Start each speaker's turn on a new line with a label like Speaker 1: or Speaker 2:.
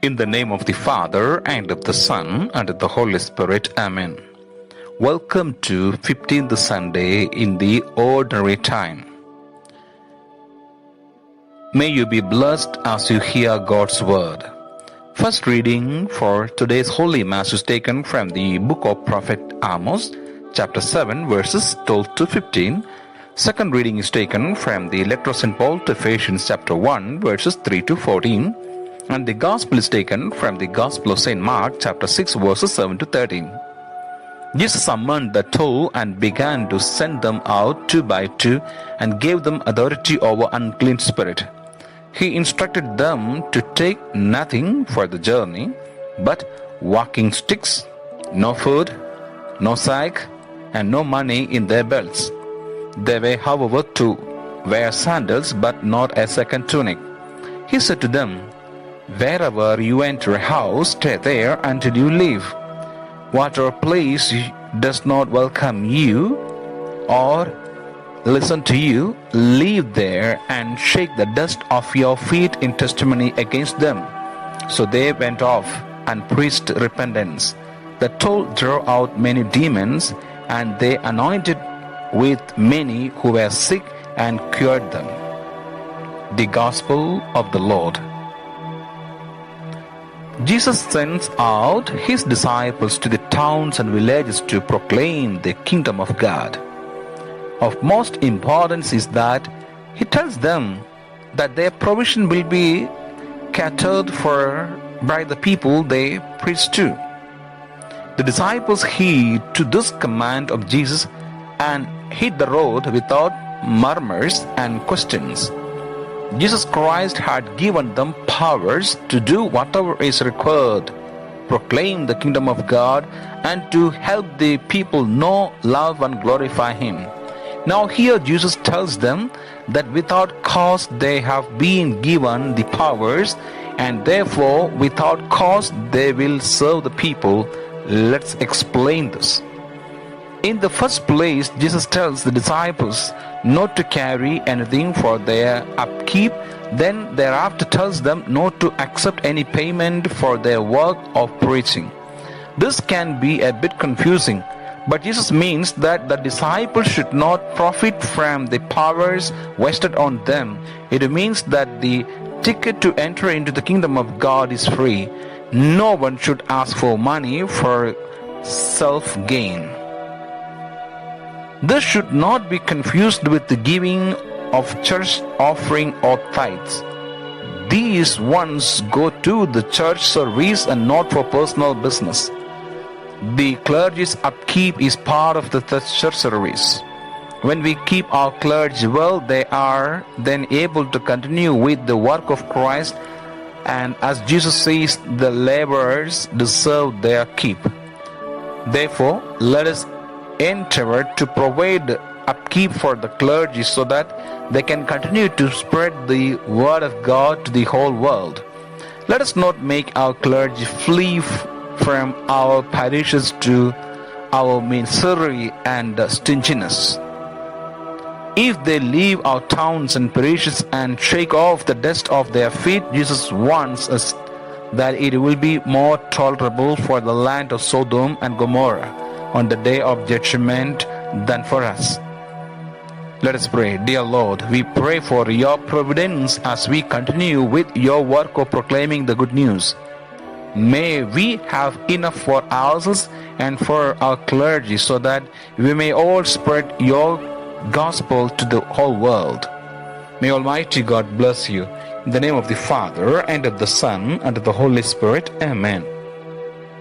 Speaker 1: In the name of the Father, and of the Son, and of the Holy Spirit. Amen. Welcome to 15th Sunday in the Ordinary Time. May you be blessed as you hear God's Word. First reading for today's Holy Mass is taken from the book of Prophet Amos, chapter 7, verses 12 to 15. Second reading is taken from the letter of St. Paul to Ephesians, chapter 1, verses 3 to 14. And the Gospel is taken from the Gospel of St. Mark, chapter 6, verses 7 to 13. Jesus summoned the 12 and began to send them out two by two and gave them authority over unclean spirit. He instructed them to take nothing for the journey but walking sticks, no food, no sack, and no money in their belts. They were, however, to wear sandals but not a second tunic. He said to them, "Wherever you enter a house, stay there until you leave. Whatever place does not welcome you or listen to you, leave there and shake the dust off your feet in testimony against them." So they went off and preached repentance. The 12 drove out many demons, and they anointed with many who were sick and cured them. The Gospel of the Lord. Jesus sends out his disciples to the towns and villages to proclaim the kingdom of God. Of most importance is that he tells them that their provision will be catered for by the people they preach to. The disciples heed to this command of Jesus and hit the road without murmurs and questions. Jesus Christ had given them powers to do whatever is required, proclaim the kingdom of God, and to help the people know, love, and glorify Him. Now here Jesus tells them that without cause they have been given the powers, and therefore without cause they will serve the people. Let's explain this. In the first place, Jesus tells the disciples not to carry anything for their upkeep. Then thereafter tells them not to accept any payment for their work of preaching. This can be a bit confusing, but Jesus means that the disciples should not profit from the powers vested on them. It means that the ticket to enter into the kingdom of God is free. No one should ask for money for self-gain. This should not be confused with the giving of church offering or tithes. These ones go to the church service and not for personal business. The clergy's upkeep is part of the church service. When we keep our clergy well, they are then able to continue with the work of Christ, and as Jesus says, the laborers deserve their keep. Therefore, let us endeavor to provide upkeep for the clergy so that they can continue to spread the word of God to the whole world. Let us not make our clergy flee from our parishes to our misery and stinginess. If they leave our towns and parishes and shake off the dust off their feet, Jesus warns us that it will be more tolerable for the land of Sodom and Gomorrah on the day of judgment than for us. Let us pray. Dear Lord, we pray for your providence as we continue with your work of proclaiming the good news. May we have enough for ourselves and for our clergy so that we may all spread your gospel to the whole world. May Almighty God bless you. In the name of the Father, and of the Son, and of the Holy Spirit. Amen.